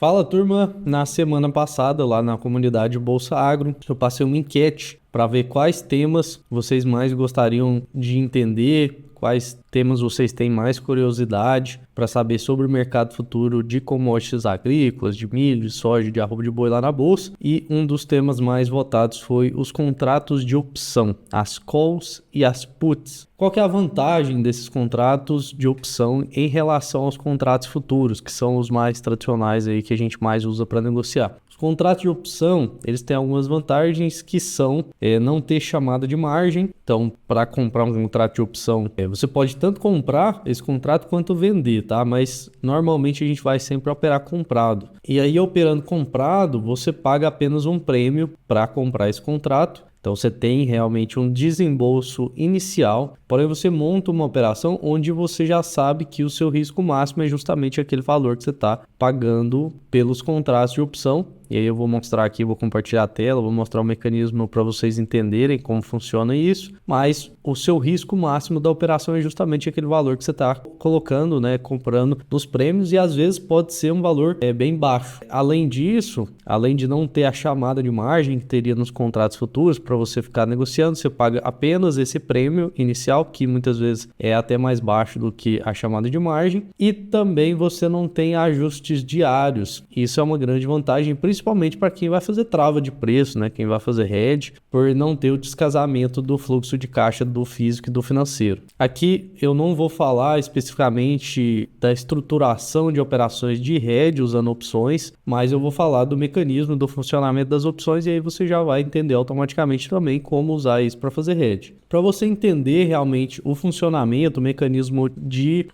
Fala, turma! Na semana passada, lá na comunidade Bolsa Agro, eu passei uma enquete para ver quais temas vocês mais gostariam de entender, quais temas vocês têm mais curiosidade para saber sobre o mercado futuro de commodities agrícolas, de milho, de soja, de arroba de boi lá na bolsa. E um dos temas mais votados foi os contratos de opção, as calls e as puts. Qual que é a vantagem desses contratos de opção em relação aos contratos futuros, que são os mais tradicionais aí que a gente mais usa para negociar? Os contratos de opção, eles têm algumas vantagens que são não ter chamada de margem. Então, para comprar um contrato de opção, você pode tanto comprar esse contrato quanto vender, tá? Mas normalmente a gente vai sempre operar comprado. E aí, operando comprado, você paga apenas um prêmio para comprar esse contrato. Então, você tem realmente um desembolso inicial, porém você monta uma operação onde você já sabe que o seu risco máximo é justamente aquele valor que você está pagando pelos contratos de opção. E aí eu vou mostrar aqui, vou compartilhar a tela, vou mostrar o mecanismo para vocês entenderem como funciona isso, mas o seu risco máximo da operação é justamente aquele valor que você está colocando, né, comprando nos prêmios, e às vezes pode ser um valor bem baixo. Além disso, além de não ter a chamada de margem que teria nos contratos futuros para você ficar negociando, você paga apenas esse prêmio inicial, que muitas vezes é até mais baixo do que a chamada de margem, e também você não tem ajustes diários. Isso é uma grande vantagem, principalmente para quem vai fazer trava de preço, né? Quem vai fazer hedge, por não ter o descasamento do fluxo de caixa do físico e do financeiro. Aqui eu não vou falar especificamente da estruturação de operações de hedge usando opções, mas eu vou falar do mecanismo do funcionamento das opções, e aí você já vai entender automaticamente também como usar isso para fazer hedge. Para você entender realmente o funcionamento, o mecanismo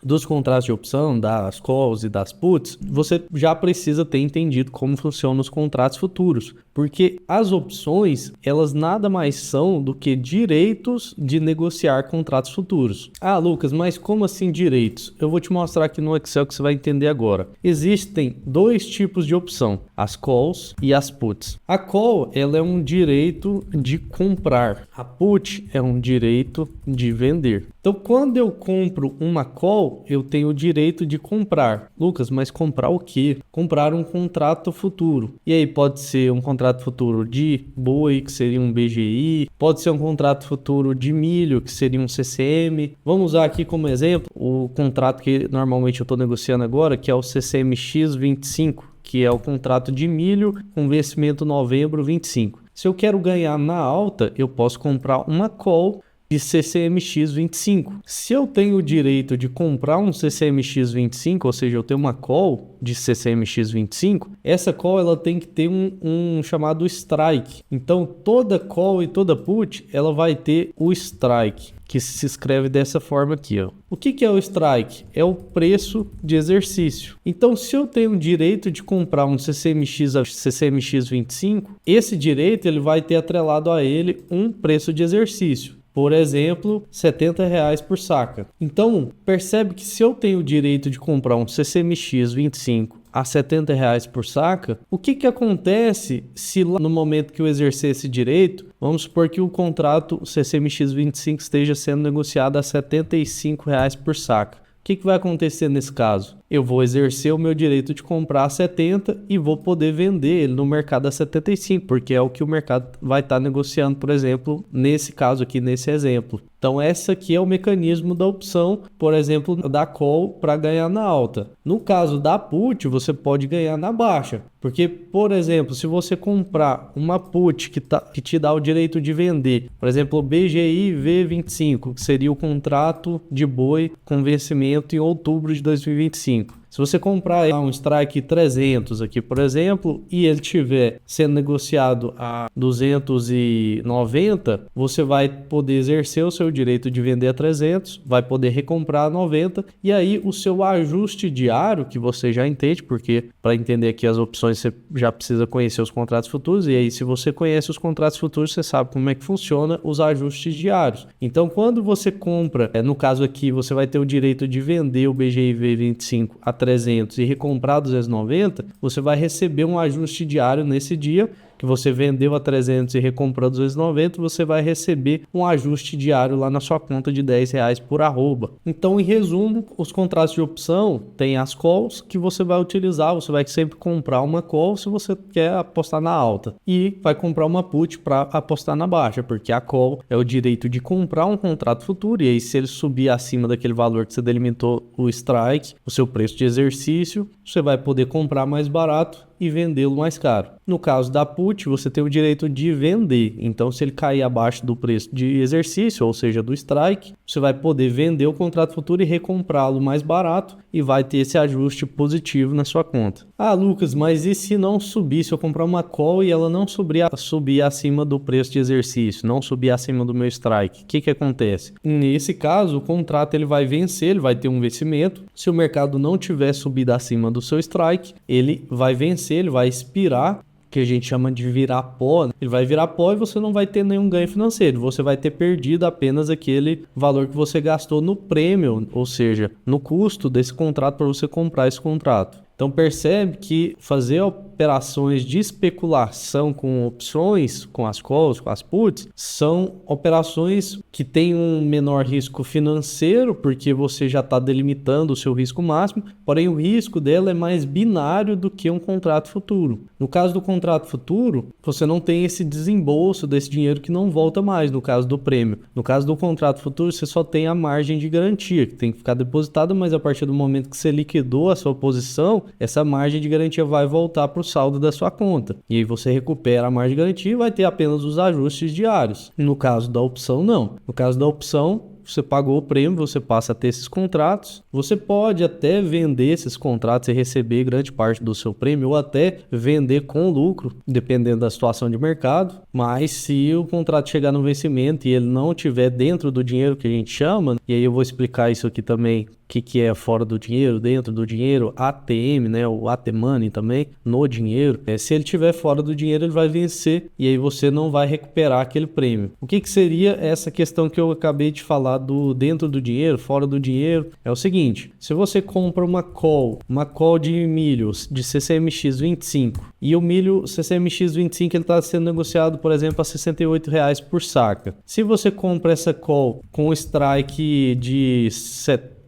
dos contratos de opção, das calls e das puts, você já precisa ter entendido como funcionam os contratos futuros, porque as opções, elas nada mais são do que direitos de negociar contratos futuros. Ah, Lucas, mas como assim direitos? Eu vou te mostrar aqui no Excel que você vai entender agora. Existem dois tipos de opção, as calls e as puts. A call, ela é um direito de comprar. A put é um direito de vender. Então, quando eu compro uma call, eu tenho o direito de comprar. Lucas, mas comprar o quê? Comprar um contrato futuro. E aí pode ser um contrato futuro de boi, que seria um BGI. Pode ser um contrato futuro de milho, que seria um CCM. Vamos usar aqui como exemplo o contrato que normalmente eu estou negociando agora, que é o CCMX25, que é o contrato de milho com vencimento novembro 25. Se eu quero ganhar na alta, eu posso comprar uma call de CCMX25. Se eu tenho o direito de comprar um CCMX25, ou seja, eu tenho uma call de CCMX25, essa call ela tem que ter um chamado strike. Então, toda call e toda put, ela vai ter o strike, que se escreve dessa forma aqui, ó. O que é o strike? É o preço de exercício. Então, se eu tenho o direito de comprar um CCMX25, esse direito ele vai ter atrelado a ele um preço de exercício. Por exemplo, R$70 por saca. Então, percebe que se eu tenho o direito de comprar um CCMX25 a R$70 por saca, o que acontece se lá no momento que eu exercer esse direito, vamos supor que o contrato CCMX25 esteja sendo negociado a R$75 por saca. O que vai acontecer nesse caso? Eu vou exercer o meu direito de comprar a 70 e vou poder vender ele no mercado a 75, porque é o que o mercado vai estar negociando, por exemplo, nesse caso aqui, nesse exemplo. Então, esse aqui é o mecanismo da opção, por exemplo, da call para ganhar na alta. No caso da put, você pode ganhar na baixa, porque, por exemplo, se você comprar uma put que te dá o direito de vender, por exemplo, o BGI V25, que seria o contrato de boi com vencimento em outubro de 2025. Se você comprar um strike 300 aqui, por exemplo, e ele estiver sendo negociado a 290, você vai poder exercer o seu direito de vender a 300, vai poder recomprar a 90, e aí o seu ajuste diário, que você já entende, porque para entender aqui as opções você já precisa conhecer os contratos futuros, e aí se você conhece os contratos futuros, você sabe como é que funciona os ajustes diários. Então, quando você compra, no caso aqui, você vai ter o direito de vender o BGI V25 a 300 e recomprar 290, você vai receber um ajuste diário nesse dia que você vendeu a 300 e recomprou a 290, você vai receber um ajuste diário lá na sua conta de R$10 por arroba. Então, em resumo, os contratos de opção tem as calls que você vai utilizar, você vai sempre comprar uma call se você quer apostar na alta e vai comprar uma put para apostar na baixa, porque a call é o direito de comprar um contrato futuro e aí se ele subir acima daquele valor que você delimitou o strike, o seu preço de exercício, você vai poder comprar mais barato e vendê-lo mais caro. No caso da put, você tem o direito de vender. Então, se ele cair abaixo do preço de exercício, ou seja, do strike, você vai poder vender o contrato futuro e recomprá-lo mais barato e vai ter esse ajuste positivo na sua conta. Ah, Lucas, mas e se não subir? Se eu comprar uma call e ela não subir acima do preço de exercício, não subir acima do meu strike, o que acontece? Nesse caso, o contrato ele vai vencer, ele vai ter um vencimento. Se o mercado não tiver subido acima do seu strike, ele vai vencer, ele vai expirar, que a gente chama de virar pó. Ele vai virar pó e você não vai ter nenhum ganho financeiro, você vai ter perdido apenas aquele valor que você gastou no prêmio, ou seja, no custo desse contrato para você comprar esse contrato. Então percebe que fazer operações de especulação com opções, com as calls, com as puts, são operações que têm um menor risco financeiro, porque você já está delimitando o seu risco máximo, porém o risco dela é mais binário do que um contrato futuro. No caso do contrato futuro, você não tem esse desembolso desse dinheiro que não volta mais, no caso do prêmio. No caso do contrato futuro, você só tem a margem de garantia, que tem que ficar depositada, mas a partir do momento que você liquidou a sua posição, essa margem de garantia vai voltar para o saldo da sua conta. E aí você recupera a margem de garantia e vai ter apenas os ajustes diários. No caso da opção, não. No caso da opção, você pagou o prêmio, você passa a ter esses contratos. Você pode até vender esses contratos e receber grande parte do seu prêmio ou até vender com lucro, dependendo da situação de mercado. Mas se o contrato chegar no vencimento e ele não estiver dentro do dinheiro que a gente chama, e aí eu vou explicar isso aqui também, o que é fora do dinheiro, dentro do dinheiro, ATM, né, o AT-Money também, no dinheiro. Se ele estiver fora do dinheiro, ele vai vencer e aí você não vai recuperar aquele prêmio. O que seria essa questão que eu acabei de falar do dentro do dinheiro, fora do dinheiro? É o seguinte, se você compra uma call de milhos de CCMX 25 e o milho CCMX 25 ele está sendo negociado, por exemplo, a R$68 por saca. Se você compra essa call com strike de R$70,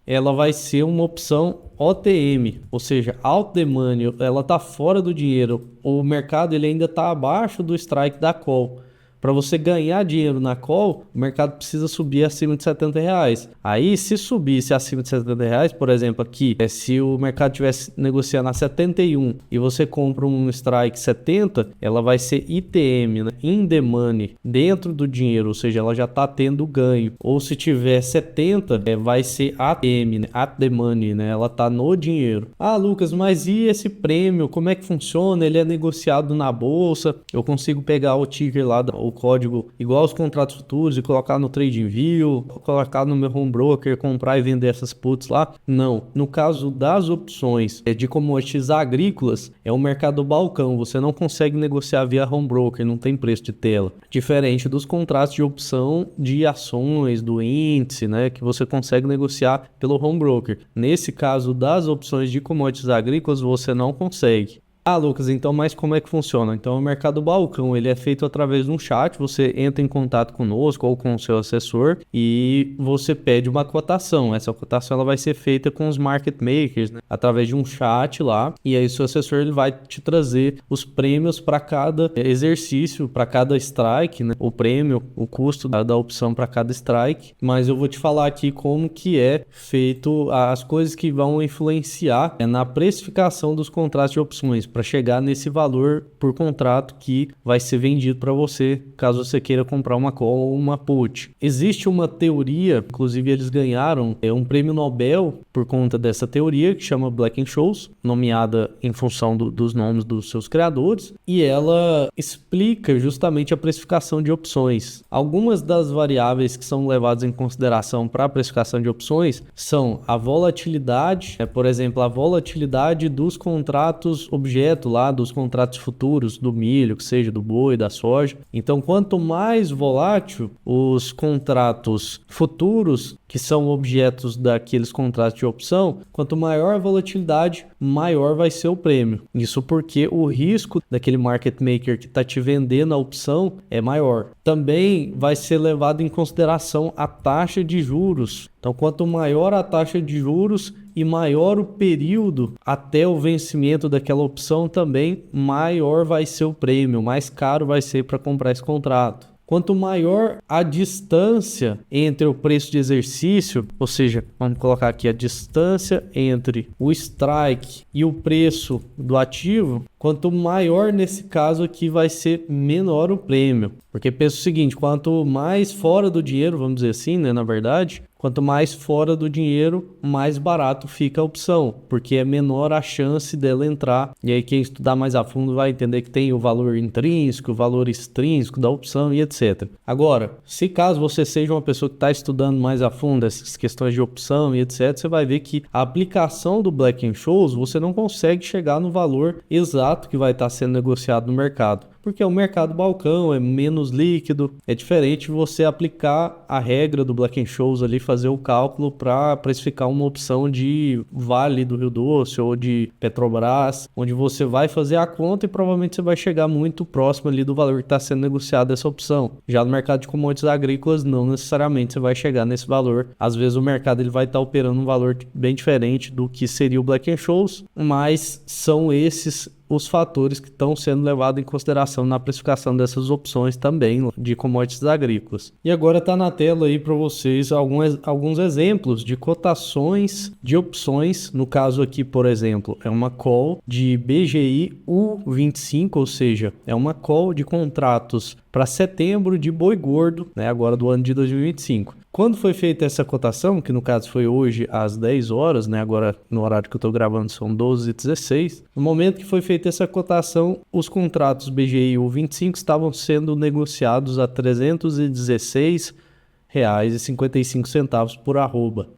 ela vai ser uma opção OTM, ou seja, out the money, ela está fora do dinheiro, o mercado ele ainda está abaixo do strike da call. Para você ganhar dinheiro na call, o mercado precisa subir acima de R$70. Aí, se subisse acima de R$70, por exemplo, aqui, se o mercado estivesse negociando a 71 e você compra um strike 70, ela vai ser ITM, né? In the money, dentro do dinheiro, ou seja, ela já está tendo ganho. Ou se tiver 70, vai ser ATM, né? At the money, né? Ela está no dinheiro. Ah, Lucas, mas e esse prêmio? Como é que funciona? Ele é negociado na bolsa? Eu consigo pegar o ticker lá, o código igual aos contratos futuros e colocar no TradingView, colocar no meu home broker, comprar e vender essas puts lá? Não. No caso das opções de commodities agrícolas, é um mercado balcão, você não consegue negociar via home broker, não tem preço de tela. Diferente dos contratos de opção de ações, do índice, né, que você consegue negociar pelo home broker. Nesse caso das opções de commodities agrícolas, você não consegue. Ah, Lucas, então, mas como é que funciona? Então, o mercado balcão, ele é feito através de um chat, você entra em contato conosco ou com o seu assessor e você pede uma cotação. Essa cotação ela vai ser feita com os market makers, né? Através de um chat lá, e aí o seu assessor ele vai te trazer os prêmios para cada exercício, para cada strike, né? O prêmio, o custo da opção para cada strike, mas eu vou te falar aqui como que é feito as coisas que vão influenciar na precificação dos contratos de opções, para chegar nesse valor por contrato que vai ser vendido para você, caso você queira comprar uma call ou uma put. Existe uma teoria, inclusive eles ganharam um prêmio Nobel por conta dessa teoria, que chama Black-Scholes, nomeada em função dos nomes dos seus criadores, e ela explica justamente a precificação de opções. Algumas das variáveis que são levadas em consideração para a precificação de opções são a volatilidade, por exemplo, a volatilidade dos contratos objeto objeto lá dos contratos futuros do milho, que seja do boi, da soja. Então, quanto mais volátil os contratos futuros, que são objetos daqueles contratos de opção, quanto maior a volatilidade, maior vai ser o prêmio. Isso porque o risco daquele market maker que está te vendendo a opção é maior. Também vai ser levado em consideração a taxa de juros. Então, quanto maior a taxa de juros e maior o período até o vencimento daquela opção, também maior vai ser o prêmio, mais caro vai ser para comprar esse contrato. Quanto maior a distância entre o preço de exercício, ou seja, vamos colocar aqui a distância entre o strike e o preço do ativo, quanto maior nesse caso aqui vai ser menor o prêmio. Porque pensa o seguinte, quanto mais fora do dinheiro, vamos dizer assim, né, na verdade, quanto mais fora do dinheiro, mais barato fica a opção, porque é menor a chance dela entrar. E aí quem estudar mais a fundo vai entender que tem o valor intrínseco, o valor extrínseco da opção e etc. Agora, se caso você seja uma pessoa que está estudando mais a fundo essas questões de opção e etc, você vai ver que a aplicação do Black-Scholes você não consegue chegar no valor exato que vai estar sendo negociado no mercado. Porque o mercado balcão é menos líquido, é diferente você aplicar a regra do Black-Scholes ali, fazer o cálculo para precificar uma opção de Vale do Rio Doce ou de Petrobras, onde você vai fazer a conta e provavelmente você vai chegar muito próximo ali do valor que está sendo negociado essa opção. Já no mercado de commodities agrícolas, não necessariamente você vai chegar nesse valor. Às vezes o mercado ele vai estar operando um valor bem diferente do que seria o Black-Scholes, mas são esses os fatores que estão sendo levados em consideração na precificação dessas opções também de commodities agrícolas. E agora está na tela aí para vocês alguns exemplos de cotações de opções. No caso aqui, por exemplo, é uma call de BGI U25, ou seja, é uma call de contratos para setembro de boi gordo, né, agora do ano de 2025. Quando foi feita essa cotação, que no caso foi hoje às 10 horas, né, agora no horário que eu estou gravando são 12h16, no momento que foi feita essa cotação, os contratos BGI U25 estavam sendo negociados a R$ 316,55 por arroba.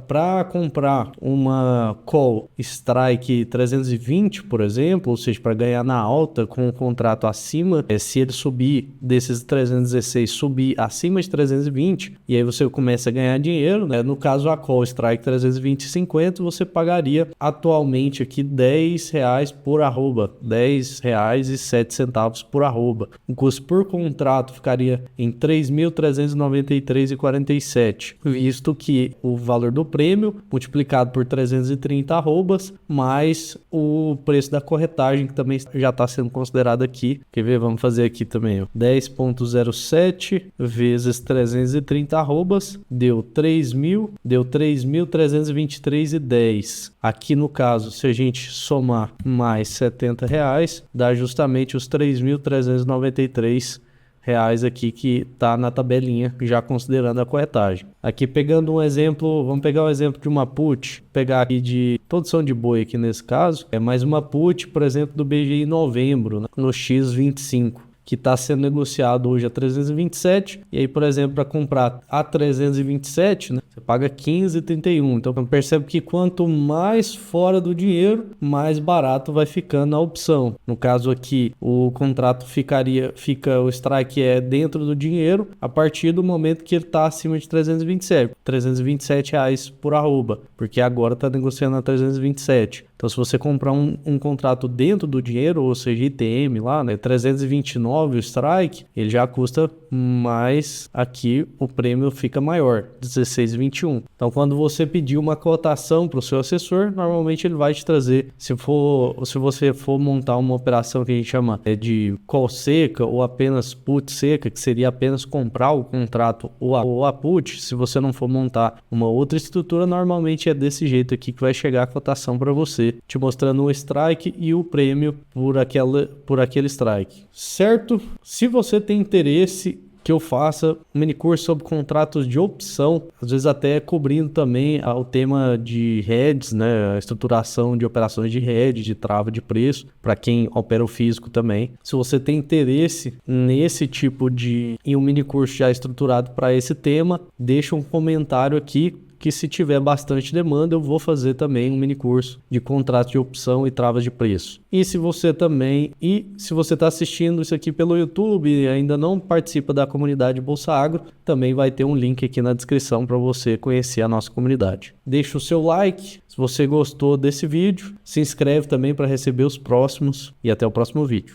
Para comprar uma call strike 320, por exemplo, ou seja, para ganhar na alta com o contrato acima, se ele subir desses 316, subir acima de 320, e aí você começa a ganhar dinheiro, né? No caso, a call strike 320,50, você pagaria atualmente aqui R$10 por arroba, R$10,07 por arroba. O custo por contrato ficaria em R$ 3.393,47. Visto que o valor do prêmio multiplicado por 330 arrobas, mais o preço da corretagem, que também já está sendo considerado aqui. Quer ver? Vamos fazer aqui também, ó. 10,07 vezes 330 arrobas, deu 3.323,10. Aqui no caso, se a gente somar mais R$70, dá justamente os 3.393 reais aqui que tá na tabelinha, já considerando a corretagem. Aqui pegando um exemplo, vamos pegar o exemplo de uma put, pegar aqui de produção de boi aqui nesse caso, é mais uma put, por exemplo, do BGI novembro, né, no X25. Que está sendo negociado hoje a 327, e aí, por exemplo, para comprar a 327, né, você paga 15,31. Então, percebe que quanto mais fora do dinheiro, mais barato vai ficando a opção. No caso aqui, o contrato o strike é dentro do dinheiro a partir do momento que ele está acima de 327 reais por arroba, porque agora está negociando a 327. Então, se você comprar um contrato dentro do dinheiro, ou seja, ITM lá, né, 329 o strike, ele já custa mais, aqui o prêmio fica maior, 16,21. Então, quando você pedir uma cotação para o seu assessor, normalmente ele vai te trazer, se você for montar uma operação que a gente chama de call seca ou apenas put seca, que seria apenas comprar o contrato ou a put, se você não for montar uma outra estrutura, normalmente é desse jeito aqui que vai chegar a cotação para você, te mostrando o strike e o prêmio por aquele strike, certo? Se você tem interesse que eu faça um mini curso sobre contratos de opção, às vezes até cobrindo também o tema de hedges, né, a estruturação de operações de hedge, de trava de preço, para quem opera o físico também. Se você tem interesse nesse tipo em um mini curso já estruturado para esse tema, deixa um comentário aqui, que se tiver bastante demanda, eu vou fazer também um mini curso de contratos de opção e travas de preço. E se você está assistindo isso aqui pelo YouTube e ainda não participa da comunidade Bolsa Agro, também vai ter um link aqui na descrição para você conhecer a nossa comunidade. Deixa o seu like se você gostou desse vídeo, se inscreve também para receber os próximos e até o próximo vídeo.